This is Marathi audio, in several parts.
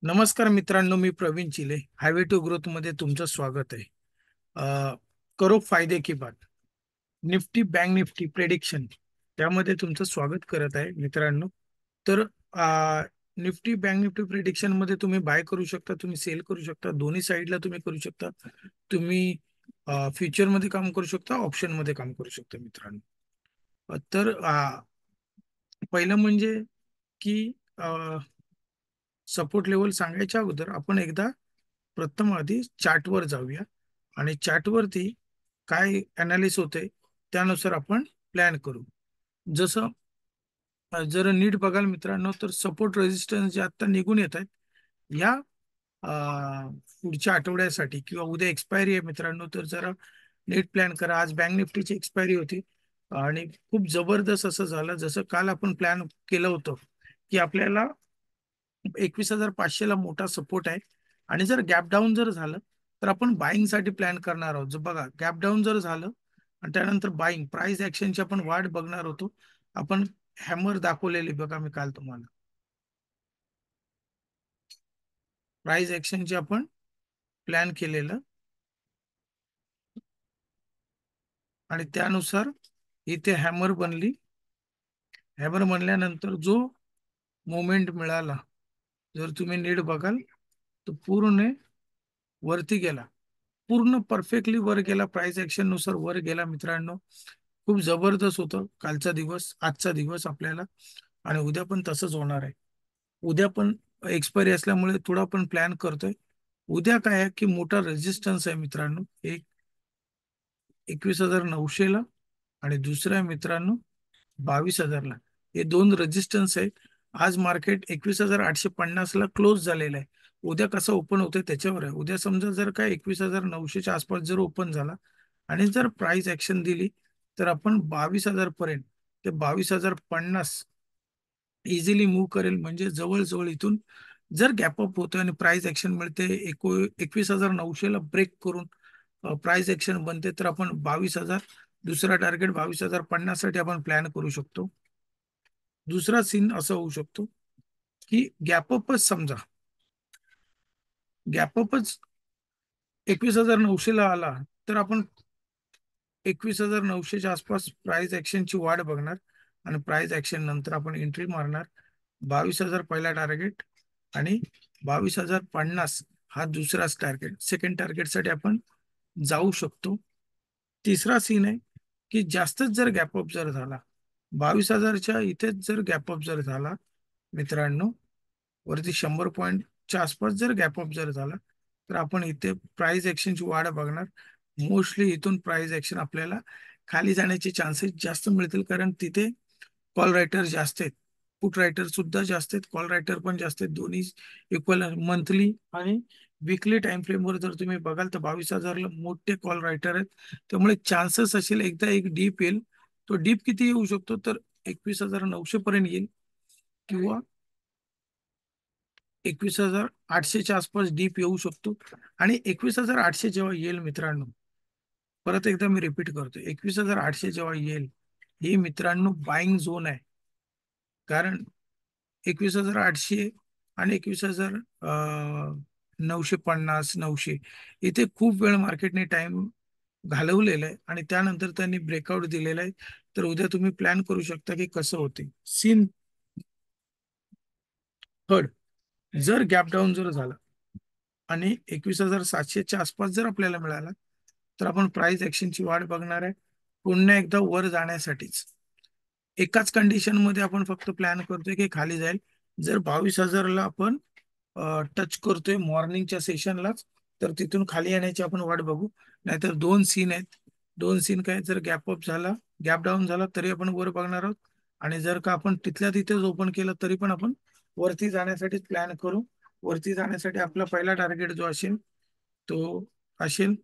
नमस्कार मित्रांनो, मी प्रवीण चिले. हायवे टू ग्रोथ मध्ये तुमचं स्वागत आहे. करो फायदे की बात. निफ्टी बँक निफ्टी प्रेडिक्शन त्यामध्ये तुमचं स्वागत करत आहे मित्रांनो. तर निफ्टी बँक निफ्टी प्रेडिक्शन मध्ये तुम्ही बाय करू शकता, तुम्ही सेल करू शकता, दोन्ही साईडला तुम्ही करू शकता. तुम्ही फ्युचर मध्ये काम करू शकता, ऑप्शन मध्ये काम करू शकता मित्रांनो. तर पहिलं म्हणजे की सपोर्ट लेवल सांगायच्या अगोदर आपण एकदा प्रथम आधी चार्टवर जाऊया आणि चार्टवरती काय अनालिस होते त्यानुसार आपण प्लॅन करू. जसं जर नीट बघाल मित्रांनो, तर सपोर्ट रेजिस्टन्स जे आता निघून येत आहेत या पुढच्या आठवड्यासाठी किंवा उद्या एक्सपायरी आहे मित्रांनो, तर जरा नीट प्लॅन करा. आज बँक निफ्टीची एक्सपायरी होती आणि खूप जबरदस्त असं झालं. जसं काल आपण प्लॅन केलं होतं की आपल्याला 21,500 ला मोठा सपोर्ट आहे आणि जर गॅप डाऊन जर झालं तर आपण बाईंग साठी प्लॅन करणार आहोत. जर बघा गॅप डाऊन जर झालं आणि त्यानंतर बाईंग प्राइस ऍक्शनची आपण वाट बघणार होतो. आपण हॅमर दाखवलेली बघा मी काल तुम्हाला प्राइस ऍक्शनची आपण प्लॅन केलेलं आणि त्यानुसार इथे हॅमर बनली. हॅमर बनल्यानंतर जो मोमेंट मिळाला, जर तुम्ही नीट बघाल तर पूर्ण वरती गेला, पूर्ण परफेक्टली वर गेला, प्राइस ऍक्शन नुसार वर गेला मित्रांनो. खूप जबरदस्त होतं कालचा दिवस, आजचा दिवस आपल्याला. आणि उद्या पण तसंच होणार आहे. उद्या पण एक्सपायरी असल्यामुळे थोडा पण प्लॅन करतोय. उद्या काय आहे की मोठा रेजिस्टन्स आहे मित्रांनो, एक 21,900 ला आणि दुसरा आहे मित्रांनो 22,000 ला. हे दोन रेजिस्टन्स आहेत. आज मार्केट 21,850 ला क्लोज झालेलं आहे. उद्या कसं ओपन होतं त्याच्यावर आहे. उद्या समजा जर काय 21,900च्या आसपास जर ओपन झाला आणि जर प्राइस ऍक्शन दिली तर आपण 22,000 पर्यंत ते 22,050 इझिली मूव्ह करेल. म्हणजे जवळजवळ इथून जर गॅप अप होतोय आणि प्राइस ऍक्शन मिळते 21,900 ला ब्रेक करून प्राइस ऍक्शन बनते, तर आपण 22,000, दुसरा टार्गेट 22,050 साठी आपण प्लॅन करू शकतो. दुसरा सीन असं होऊ शकतो की गॅपअपच समजा गॅपअपच 21,900 ला आला तर आपण 21,900च्या आसपास प्राइस ऍक्शनची वाट बघणार आणि प्राइस ऍक्शन नंतर आपण एंट्री मारणार. 22,000 पहिला टार्गेट आणि 22,050 हा दुसराच टार्गेट. सेकंड टार्गेटसाठी आपण जाऊ शकतो. तिसरा सीन आहे की जास्तच जर गॅपअप जर झाला, 22,000च्या इथेच जर गॅपअप जर झाला मित्रांनो, वरती 100 पॉईंटच्या आसपास जर गॅपअप जर झाला तर आपण इथे प्राइस ऍक्शनची वाढ बघणार. मोस्टली इथून प्राइस ऍक्शन आपल्याला खाली जाण्याचे चान्सेस जास्त मिळतील, कारण तिथे कॉल रायटर जास्त आहेत, पुट रायटर सुद्धा जास्त आहेत, कॉल रायटर पण जास्त आहेत. दोन्ही इक्वल मंथली आणि विकली टाइम फ्रेमवर जर तुम्ही बघाल तर 22,000ला मोठे कॉल रायटर आहेत. त्यामुळे चान्सेस असेल एकदा एक डीप येईल. तो डीप किती येऊ शकतो तर 21,900 पर्यंत येईल किंवा 21,800च्या आसपास डीप येऊ शकतो. आणि 21,800 जेव्हा येईल मित्रांनो, परत एकदा मी रिपीट करतो, 21,800 जेव्हा येईल, हे मित्रांनो बाईंग झोन आहे. कारण 21,800 आणि 21,950 900 इथे खूप वेळ मार्केटने टाइम घालवलेला आहे आणि त्यानंतर त्यांनी ब्रेकआउट दिलेला आहे. तर उद्या तुम्ही प्लॅन करू शकता की कसं होते सीन. थर्ड, जर गॅप डाऊन जर झाला आणि 21,700च्या आसपास जर आपल्याला मिळाला तर आपण प्राइस ऍक्शनची वाट बघणार आहे पुन्हा एकदा वर जाण्यासाठीच. एकाच कंडिशन मध्ये आपण फक्त प्लॅन करतोय की खाली जाईल. जर 22,000ला आपण टच करतोय मॉर्निंगच्या सेशनलाच, तर तिथून खाली येण्याची आपण वाट बघू. नाहीतर दोन सीन आहेत. दोन सीन काय, जर गॅप अप झाला, गॅप डाऊन झाला तरी आपण वर बघणार आहोत आणि जर का आपण तिथल्या तिथेच ओपन केलं तरी पण आपण वरती जाण्यासाठी प्लॅन करू. वरती जाण्यासाठी आपला पहिला टार्गेट जो असेल तो असेल,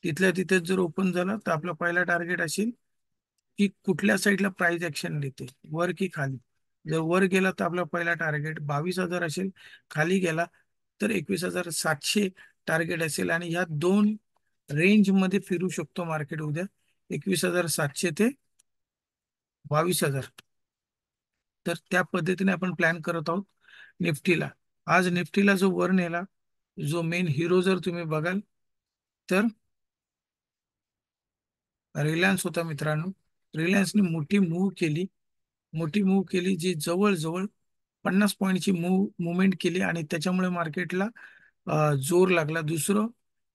तिथल्या तिथेच जर ओपन झाला तर आपला पहिला टार्गेट असेल की कुठल्या साईडला प्राइस ऍक्शन देते, वर की खाली. जर वर गेला तर आपला पहिला टार्गेट 22,000 असेल, खाली गेला तर 21,700 टार्गेट असेल. आणि ह्या दोन रेंज मध्ये फिरू शकतो मार्केट उद्या, 21,700 ते 22,000. तर त्या पद्धतीने आपण प्लॅन करत आहोत निफ्टीला. आज निफ्टीला जो वर नेला, जो मेन हिरो जर तुम्ही बघाल तर रिलायन्स होता मित्रांनो. रिलायन्सने मोठी मूव्ह केली, जी जवळजवळ 50 पॉईंटची मुवमेंट केली आणि त्याच्यामुळे मार्केटला जोर लागला. दुसरं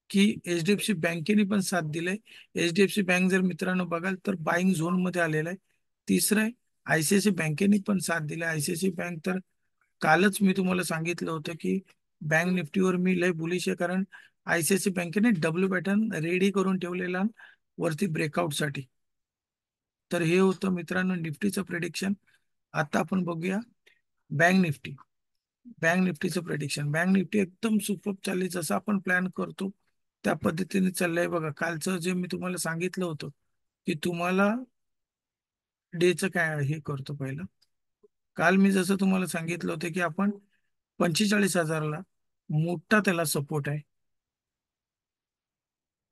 की HDFC बँकेने पण साथ दिलाय. HDFC बँक जर मित्रांनो बघाल तर बाईंग झोन मध्ये आलेला आहे. तिसरं आहे ICICI बँकेने पण साथ दिलाय. ICICI बँक तर कालच मी तुम्हाला सांगितलं होतं की बँक निफ्टीवर मी लय बुलिश आहे, कारण ICICI बँकेने डब्ल्यू पॅटर्न रेडी करून ठेवलेला वरती ब्रेकआउट साठी. तर हे होतं मित्रांनो निफ्टीचं प्रेडिक्शन. आता आपण बघूया बँक निफ्टी. बँक निफ्टीचं प्रेडिक्शन. बँक निफ्टी एकदम सुपर चालली, जसं आपण प्लॅन करतो त्या पद्धतीने चाललंय बघा. कालचं जे मी तुम्हाला सांगितलं होतं की तुम्हाला डेचं काय हे करतो पहिलं. काल मी जसं तुम्हाला सांगितलं होतं की आपण 45,000ला मोठा त्याला सपोर्ट आहे.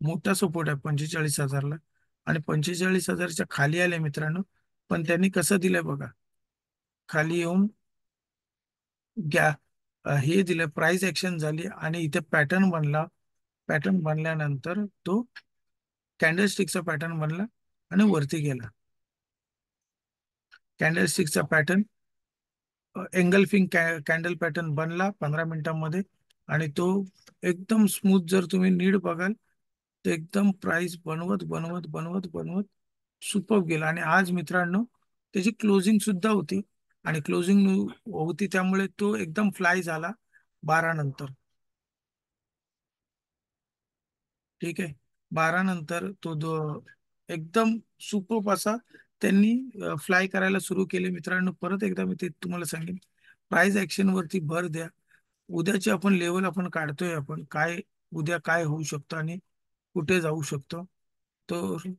मोठा सपोर्ट आहे 45,000ला. आणि 45,000च्या खाली आले मित्रांनो. पण त्यांनी कसं दिलंय बघा, खाली येऊन गॅ हे दिलं, प्राइस ऍक्शन झाली आणि इथे पॅटर्न बनला. पॅटर्न बनल्यानंतर तो कॅन्डलस्टिकचा पॅटर्न बनला आणि वरती गेला. कॅन्डलस्टिकचा पॅटर्न एंगल्फिंग कॅन्डल पॅटर्न बनला 15 मिनिटांमध्ये. आणि तो एकदम स्मूथ, जर तुम्ही नीट बघाल तर एकदम प्राइस बनवत बनवत बनवत बनवत सुपर गेला. आणि आज मित्रांनो त्याची क्लोजिंग सुद्धा होती, आणि क्लोजिंग होती त्यामुळे तो एकदम फ्लाय झाला 12 नंतर. ठीक आहे. 12 नंतर तो एकदम सुपर असा त्यांनी फ्लाय करायला सुरू केले. मित्रांनो परत एकदा मी ते तुम्हाला सांगेन, प्राइस ऍक्शन वरती भर द्या. उद्याची आपण लेवल आपण काढतोय, आपण काय उद्या काय होऊ शकतं आणि कुठे जाऊ शकतो. तर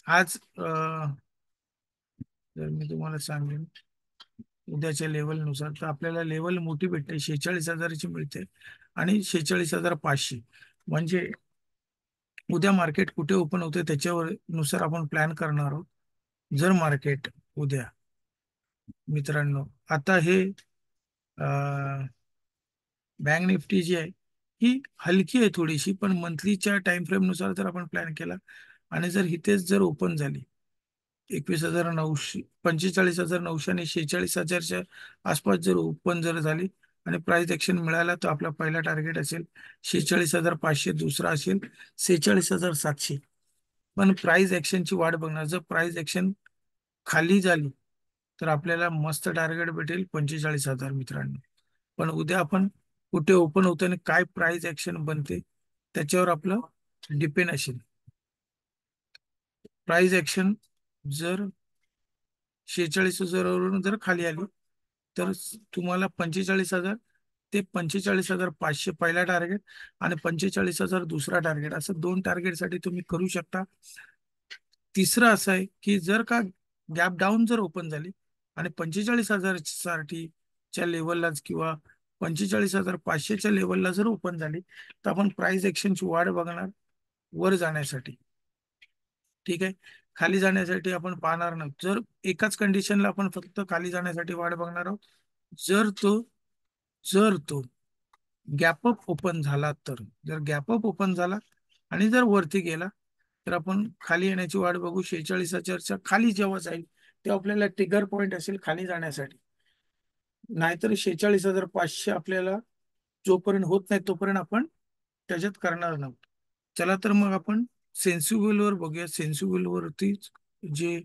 आज जर मी तुम्हाला सांगेन उद्याच्या लेवलनुसार, तर आपल्याला लेवल मोठी भेटते, 46,000ची मिळते आणि 46,500. म्हणजे उद्या मार्केट कुठे ओपन होते त्याच्यावर नुसार आपण प्लॅन करणार आहोत. जर मार्केट उद्या मित्रांनो, आता हे बँक निफ्टी जी आहे ही हलकी आहे थोडीशी, पण मंथलीच्या टाइम फ्रेम नुसार जर आपण प्लॅन केला आणि जर इथेच जर ओपन झाली 21,900, 45,900 आणि 46,000च्या आसपास जर ओपन जर झाली आणि प्राइस ऍक्शन मिळाला, तर आपला पहिला टार्गेट असेल 46,500, दुसरा असेल 46,700. पण प्राइस ऍक्शनची वाट बघणार. जर प्राइस ऍक्शन खाली झाली तर आपल्याला मस्त टार्गेट भेटेल 45,000 मित्रांनो. पण उद्या आपण कुठे ओपन होतं आणि काय प्राइस ऍक्शन बनते त्याच्यावर आपलं डिपेंड असेल. प्राइस ऍक्शन जर 46,000वरून जर खाली आली तर तुम्हाला 45,000 ते 45,500 पहिला टार्गेट आणि 45,000 दुसरा टार्गेट, असं दोन टार्गेटसाठी तुम्ही करू शकता. तिसरं असं आहे की जर का गॅप डाऊन जर ओपन झाली आणि 45,000 साठीच्या लेवललाच किंवा 45,500च्या लेवलला जर ओपन झाली, तर आपण प्राइस ऍक्शनची वाढ बघणार वर जाण्यासाठी. ठीक आहे. खाली जाण्यासाठी आपण पाहणार नाही. जर एकाच कंडिशनला आपण फक्त खाली जाण्यासाठी वाट बघणार आहोत. जर तो जर तो गॅपअप ओपन झाला, तर जर गॅपअप ओपन झाला आणि जर वरती गेला तर आपण खाली येण्याची वाट बघू. 46,000च्या खाली जेव्हा जाईल तेव्हा आपल्याला ट्रिगर पॉईंट असेल खाली जाण्यासाठी. नाहीतर 46,500 आपल्याला जोपर्यंत होत नाही तोपर्यंत आपण त्याच्यात करणार नाही. चला तर मग आपण सेन्सिबल वर बघूया. सेन्सिबल वरतीच जे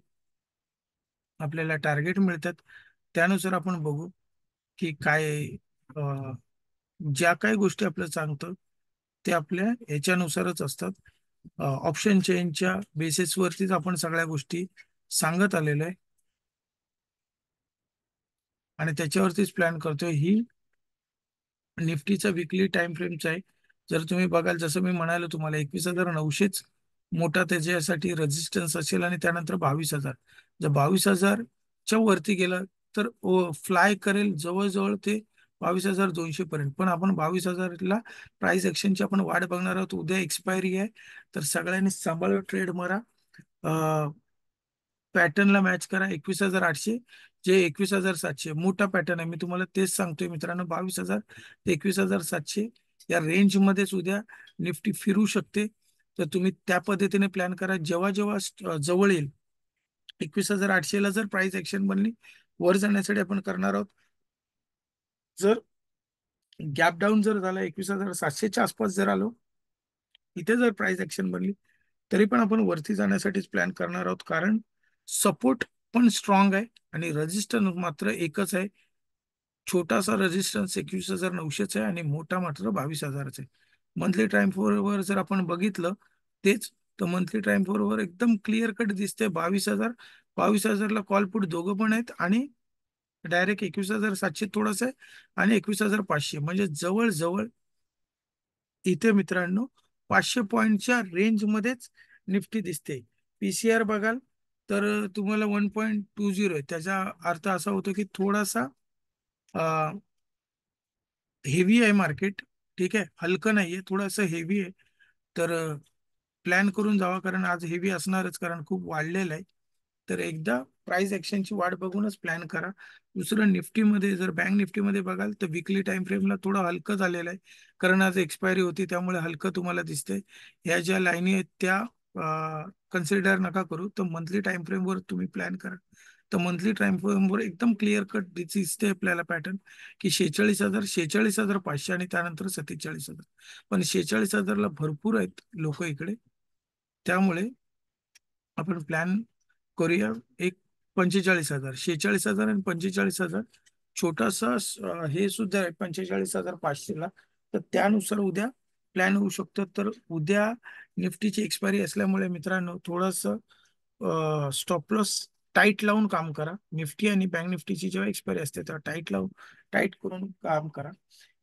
आपल्याला टार्गेट मिळतात त्यानुसार आपण बघू की काय अं, ज्या काही गोष्टी आपल्याला सांगतं ते आपल्या ह्याच्यानुसारच असतात. ऑप्शन चेनच्या बेसिसवरतीच आपण सगळ्या गोष्टी सांगत आलेलो आहे आणि त्याच्यावरतीच प्लॅन करतोय. ही निफ्टीचा विकली टाइम फ्रेमचा आहे. जर तुम्ही बघाल, जसं मी म्हणालो तुम्हाला, 21,900च मोठा त्याच्यासाठी रेजिस्टन्स असेल आणि त्यानंतर 22,000. जर 22,000च्या वरती गेला तर फ्लाय करेल जवळजवळ ते 22,200 पर्यंत. पण आपण 22,000ला प्राइस ऍक्शनची आपण वाट बघणार आहोत. उद्या एक्सपायरी आहे, तर सगळ्यांनी सांभाळून ट्रेड मारा. पॅटर्नला मॅच करा. 21,800 जे 21,700 मोठा पॅटर्न आहे, मी तुम्हाला तेच सांगतोय मित्रांनो. 22,000 ते 21,700 या रेंजमध्येच उद्या निफ्टी फिरू शकते. तर तुम्ही त्या पद्धतीने प्लॅन करा. जेव्हा जेव्हा जवळ येईल 21,800 ला जर प्राइस ऍक्शन बनली, वर जाण्यासाठी आपण करणार आहोत. जर गॅप डाऊन जर झाला, 21,700च्या आसपास जर आलो, इथे जर प्राइस ऍक्शन बनली, तरी पण आपण वरती जाण्यासाठीच प्लॅन करणार आहोत. कारण सपोर्ट पण स्ट्रॉंग आहे आणि रेजिस्टन्स मात्र एकच आहे. छोटासा रेजिस्टन्स 21,900 आहे आणि मोठा मात्र 22,000 आहे. मंथली टाइम वर जर आपण बघितलं तेच, तर मंथली टाइम वर एकदम क्लिअर कट दिसते 22,000. 22,000ला कॉल पुट दोघं पण आहेत आणि डायरेक्ट 21,700 थोडंसं आहे आणि 21,500, म्हणजे जवळ जवळ इथे मित्रांनो 500 पॉईंटच्या रेंजमध्येच निफ्टी दिसते. पीसीआर बघाल तर तुम्हाला 1.20 आहे. त्याचा अर्थ असा होतो की थोडासा हेवी आहे मार्केट. ठीक आहे, हलकं नाहीये, थोडंसं हेवी आहे. तर प्लॅन करून जावा, कारण आज हेवी असणारच, कारण खूप वाढलेलं आहे. तर एकदा प्राइस ऍक्शनची वाट बघूनच प्लॅन करा. दुसरं, निफ्टीमध्ये जर बँक निफ्टीमध्ये बघाल तर विकली टाइम फ्रेमला थोडं हलकं झालेलं आहे, कारण आज एक्सपायरी होती त्यामुळे हलकं तुम्हाला दिसतंय. ह्या ज्या लाईनी आहेत त्या कन्सिडर नका करू. तर मंथली टाइम फ्रेमवर तुम्ही प्लॅन करा. तर मंथली टाइम फ्रेमवर एकदम क्लिअर कट दिसते आपल्याला पॅटर्न, की 46,000, 46,500 आणि त्यानंतर 47,000. पण 46,000ला भरपूर आहेत लोक इकडे. त्यामुळे आपण प्लॅन करूया एक 45,000, 46,000 आणि 45,000. छोटासा हे सुद्धा आहे 45,500 ला. तर त्यानुसार उद्या प्लॅन होऊ शकतो. तर उद्या निफ्टीची एक्सपायरी असल्यामुळे मित्रांनो, थोडस स्टॉप लॉस टाईट लावून काम करा. निफ्टी आणि बँक निफ्टीची जेव्हा एक्सपायरी असते तेव्हा टाईट करून काम करा.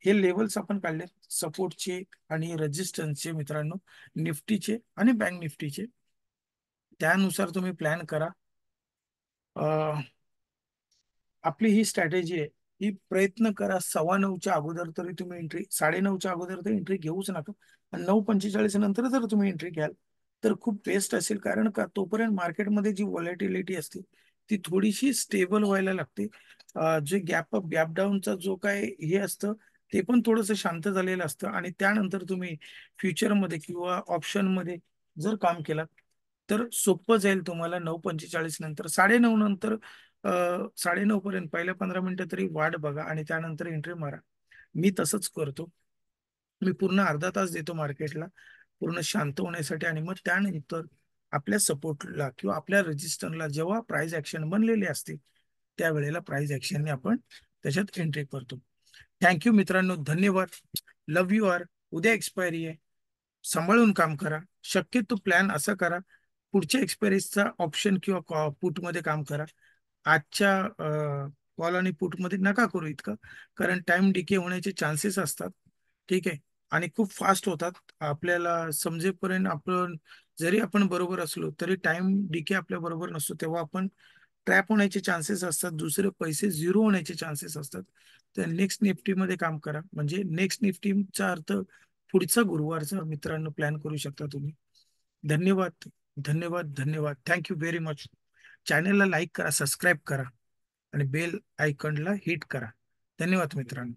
हे लेवल्स आपण काढले सपोर्टचे आणि रेजिस्टन्सचे मित्रांनो, निफ्टीचे आणि बँक निफ्टीचे. त्यानुसार तुम्ही प्लॅन करा. आपली ही स्ट्रॅटेजी आहे. ही प्रयत्न करा 9:15च्या अगोदर तरी तुम्ही एंट्री, 9:30च्या अगोदर तर एंट्री घेऊच नका. आणि 9:45 नंतर जर तुम्ही एंट्री घ्याल तर खूप बेस्ट असेल. कारण का, तोपर्यंत मार्केटमध्ये जी व्हॉलेटिलिटी असते ती थोडीशी स्टेबल व्हायला लागते. जे गॅप डाऊनचा जो काय हे असतं ते पण थोडंसं शांत झालेलं असतं. आणि त्यानंतर तुम्ही फ्युचरमध्ये किंवा ऑप्शनमध्ये जर काम केलं तर सोपं जाईल तुम्हाला. 9:45 नंतर, 9:30 नंतर, 9:30 पर्यंत पहिल्या 15 मिनिटं तरी वाट बघा आणि त्यानंतर एंट्री मारा. मी तसंच करतो. मी पूर्ण अर्धा तास देतो मार्केटला पूर्ण शांत होण्यासाठी, आणि मग त्यानंतर आपल्या सपोर्टला किंवा आपल्या रजिस्टरला जेव्हा प्राइस ऍक्शन बनलेली असते त्यावेळेला प्राइस ऍक्शनने आपण त्याच्यात एंट्री करतो. थँक्यू मित्रांनो, धन्यवाद. लव्ह यू आर. उद्या एक्सपायरी आहे, सांभाळून काम करा. शक्यतो प्लॅन असा करा, पुढच्या एक्सपायरीचा ऑप्शन किंवा पुटमध्ये काम करा. आजच्या कॉल आणि पुटमध्ये नका करू इतकं, कारण टाइम डिके होण्याचे चान्सेस असतात. ठीक आहे, आणि खूप फास्ट होतात. आपल्याला समजेपर्यंत आपण, जरी आपण बरोबर असलो तरी टाइम डिके आपल्या बरोबर नसतो, तेव्हा आपण ट्रॅप होण्याचे चान्सेस असतात, दुसरे पैसे झिरो होण्याचे चान्सेस असतात. तर नेक्स्ट निफ्टीमध्ये काम करा. म्हणजे नेक्स्ट निफ्टीचा अर्थ पुढचा गुरुवारचा मित्रांनो प्लॅन करू शकता तुम्ही. धन्यवाद, धन्यवाद, धन्यवाद. Thank you very much. चॅनलला लाईक करा, सबस्क्राईब करा आणि बेल आयकॉनला हिट करा. धन्यवाद मित्रांनो.